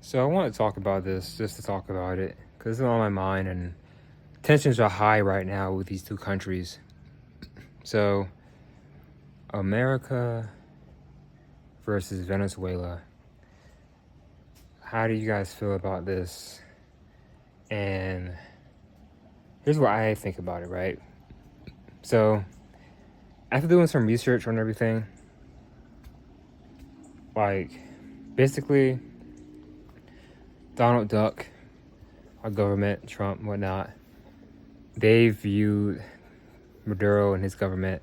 So I want to talk about this just to talk about it because it's on my mind and tensions are high right now with these two countries. So America versus Venezuela. How do you guys feel about this? And here's what I think about it, right? So after doing some research on everything, like basically Donald Duck, our government, Trump, whatnot, they viewed Maduro and his government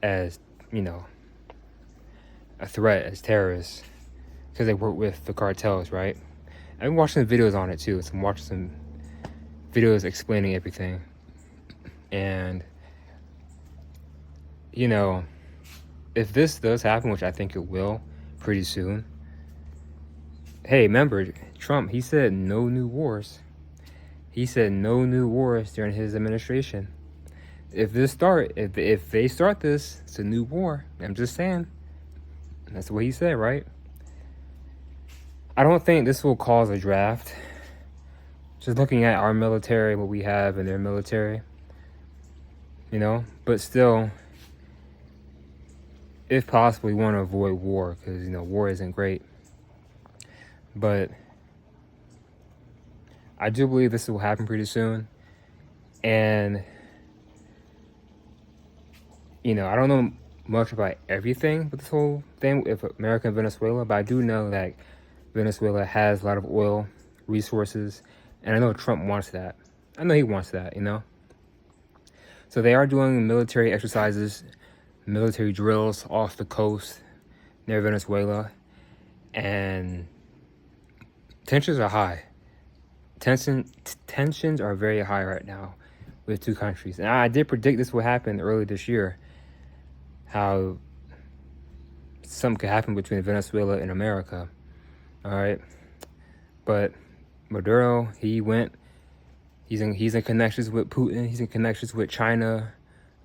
as, a threat, as terrorists, because they work with the cartels, right? I've been watching the videos on it too. So I'm watching some videos explaining everything. And, if this does happen, which I think it will pretty soon, hey, remember, Trump, he said no new wars. He said no new wars during his administration. If they start this, it's a new war. I'm just saying. That's what he said, right? I don't think this will cause a draft. Just looking at our military, what we have in their military, but still, if possible, we want to avoid war because, war isn't great. But I do believe this will happen pretty soon. And, I don't know much about everything with this whole thing with America and Venezuela, but I do know that Venezuela has a lot of oil resources, and I know Trump wants that. I know he wants that, So they are doing military exercises, military drills off the coast near Venezuela, and tensions are high. Tensions are very high right now with two countries. And I did predict this would happen early this year, how something could happen between Venezuela and America. All right. But Maduro, he's in connections with Putin. He's in connections with China,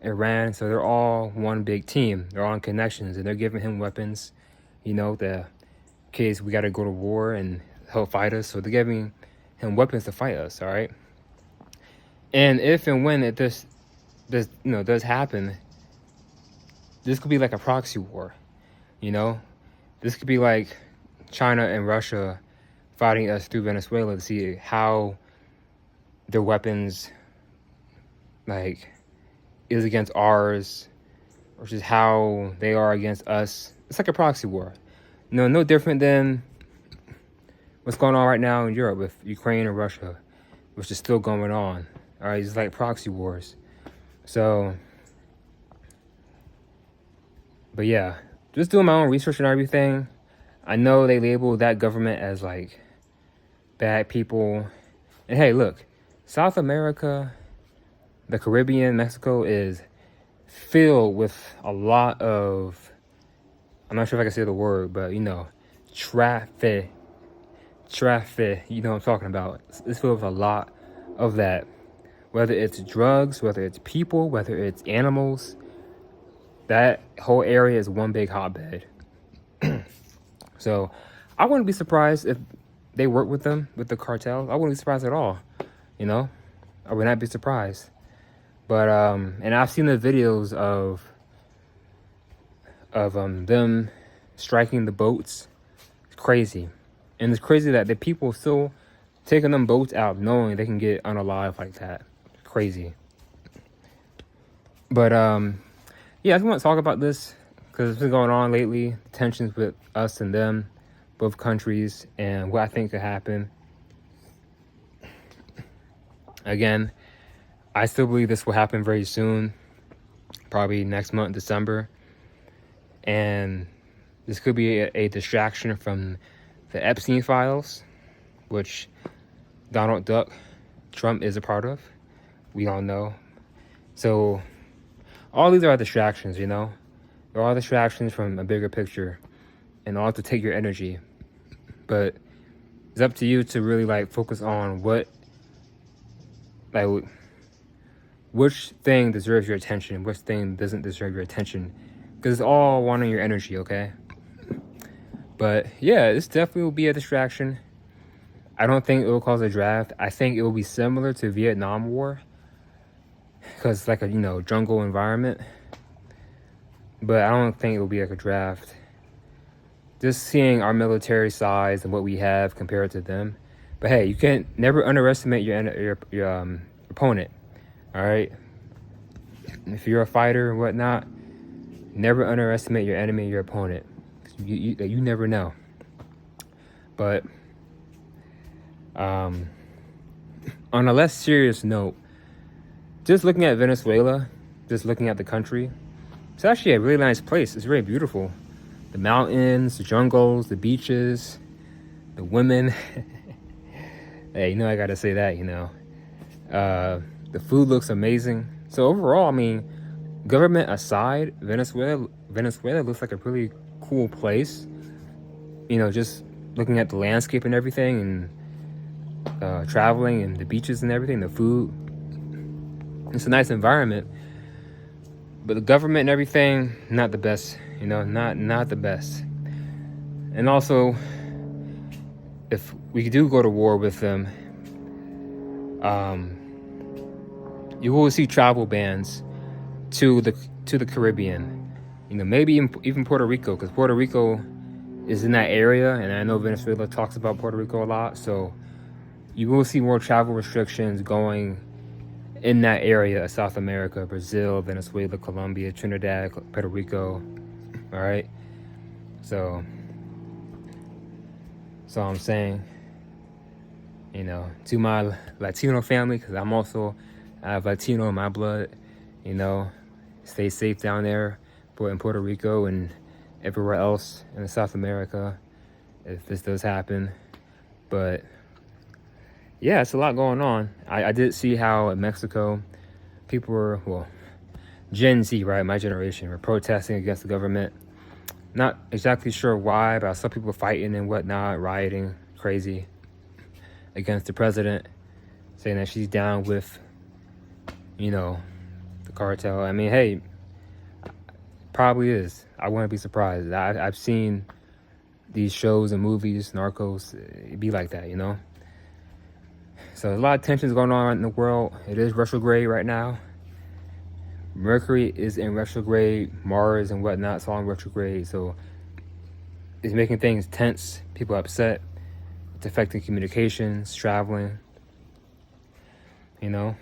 Iran. So they're all one big team. They're all in connections, and they're giving him weapons, the case we got to go to war and help fight us. So they're giving him weapons to fight us. All right. And if and when this does happen, this could be like a proxy war. This could be like China and Russia fighting us through Venezuela to see how their weapons is against ours, or just how they are against us. It's like a proxy war. No different than what's going on right now in Europe with Ukraine and Russia, which is still going on. All right, it's like proxy wars. So, but yeah, just doing my own research and everything. I know they label that government as bad people. And hey, look, South America, the Caribbean, Mexico is filled with a lot of, I'm not sure if I can say the word, but traffic, you know what I'm talking about. It's filled with a lot of that. Whether it's drugs, whether it's people, whether it's animals, that whole area is one big hotbed. So I wouldn't be surprised if they work with them, with the cartels. I wouldn't be surprised at all. I would not be surprised. But and I've seen the videos of them striking the boats. It's crazy. And it's crazy that the people still taking them boats out knowing they can get unalive like that. Crazy. But yeah, I just want to talk about this because it's been going on lately. Tensions with us and them, both countries, and what I think could happen. Again, I still believe this will happen very soon, probably next month, December. And this could be a distraction from the Epstein files, which Donald Duck, Trump is a part of. We all know. So all these are distractions, They're all distractions from a bigger picture, and all to take your energy. But it's up to you to really focus on which thing deserves your attention, which thing doesn't deserve your attention, because it's all wanting your energy, okay? But yeah, this definitely will be a distraction. I don't think it will cause a draft. I think it will be similar to Vietnam War, because it's like a jungle environment. But I don't think it will be like a draft. Just seeing our military size and what we have compared to them. But hey, you can't never underestimate your opponent. All right. If you're a fighter and whatnot, never underestimate your enemy, your opponent. You never know. But on a less serious note, just looking at Venezuela, just looking at the country, it's actually a really nice place. It's very beautiful. The mountains, the jungles, the beaches, the women. Hey, I gotta say that, the food looks amazing. So overall, I mean, government aside, Venezuela looks like a really cool place. Just looking at the landscape and everything, and traveling and the beaches and everything, the food. It's a nice environment. But the government and everything, not the best, not the best. And also, if we do go to war with them, you will see travel bans to the Caribbean. Maybe even Puerto Rico, because Puerto Rico is in that area, and I know Venezuela talks about Puerto Rico a lot. So you will see more travel restrictions going in that area of South America: Brazil, Venezuela, Colombia, Trinidad, Puerto Rico. All right. So I'm saying, to my Latino family, because I have Latino in my blood, stay safe down there in Puerto Rico and everywhere else in South America if this does happen. But yeah, it's a lot going on. I did see how in Mexico, people were, Gen Z, right, my generation, were protesting against the government. Not exactly sure why, but I saw people fighting and whatnot, rioting, crazy, against the president, saying that she's down with, the cartel. I mean, hey, probably is. I wouldn't be surprised. I've seen these shows and movies, Narcos, it be like that, So there's a lot of tensions going on in the world. It is retrograde right now. Mercury is in retrograde, Mars and whatnot, it's all in retrograde. So it's making things tense, people upset. It's affecting communications, traveling. A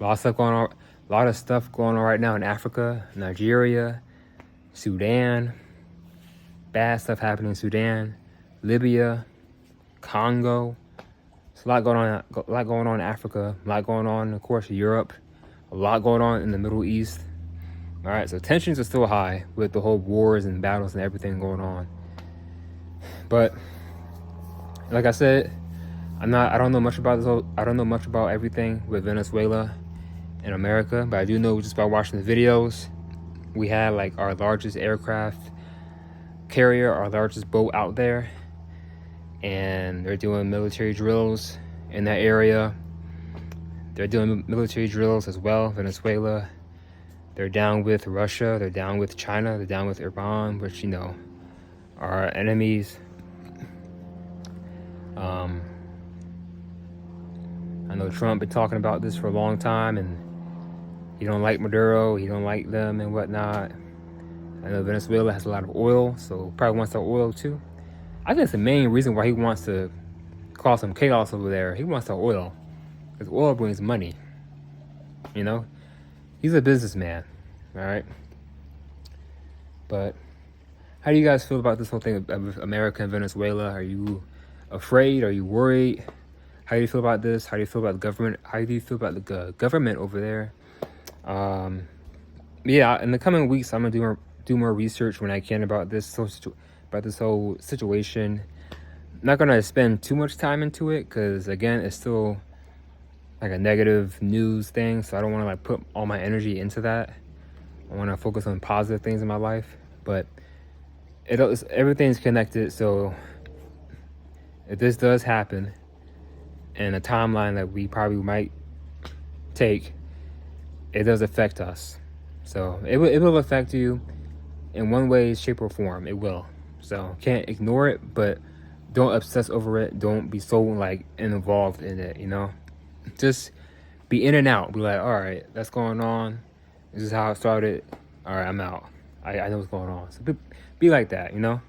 lot of stuff going on right now in Africa, Nigeria, Sudan. Bad stuff happening in Sudan, Libya, Congo. There's a lot going on in Africa, a lot going on, of course, in Europe, a lot going on in the Middle East. All right, so tensions are still high with the whole wars and battles and everything going on. But like I said, I don't know much about this. I don't know much about everything with Venezuela and America, but I do know just by watching the videos, we had like our largest aircraft carrier, our largest boat out there, and they're doing military drills in that area. They're doing military drills as well, Venezuela. They're down with Russia, they're down with China, they're down with Iran, which, are enemies. I know Trump been talking about this for a long time, and he don't like Maduro, he don't like them and whatnot. I know Venezuela has a lot of oil, so probably wants our oil too. I think that's the main reason why he wants to cause some chaos over there. He wants our oil, because oil brings money. He's a businessman, all right? But how do you guys feel about this whole thing of America and Venezuela? Are you afraid? Are you worried? How do you feel about this? How do you feel about the government? How do you feel about the government over there? Yeah, in the coming weeks, I'm gonna do more research when I can about this whole situation. I'm not gonna spend too much time into it, because again, it's still like a negative news thing, so I don't want to put all my energy into that. I want to focus on positive things in my life. But everything's connected, so if this does happen in a timeline that we probably might take, it does affect us. So it will affect you in one way, shape, or form. It will. So can't ignore it, but don't obsess over it. Don't be so like involved in it, you know? Just be in and out. Be like, all right, that's going on. This is how it started. All right, I'm out. I know what's going on. So be like that, you know?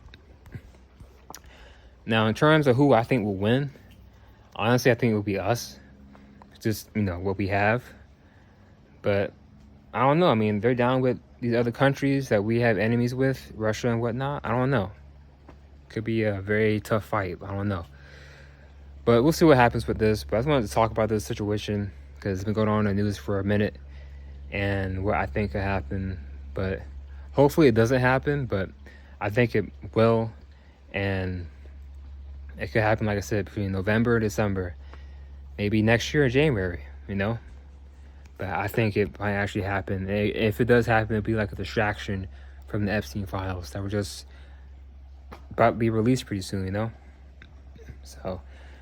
Now, in terms of who I think will win, honestly, I think it will be us. Just, you know, what we have. But I don't know. I mean, they're down with these other countries that we have enemies with, Russia and whatnot. I don't know. Could be a very tough fight. I don't know. But we'll see what happens with this. But I just wanted to talk about this situation because it's been going on in the news for a minute and what I think could happen. But hopefully it doesn't happen. But I think it will. And it could happen, like I said, between November and December. Maybe next year in January, you know? But I think it might actually happen. If it does happen, it'll be like a distraction from the Epstein files that were just about to be released pretty soon, you know? So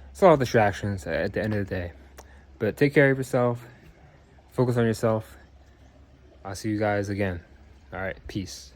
it's all distractions at the end of the day. But take care of yourself. Focus on yourself. I'll see you guys again. All right, peace.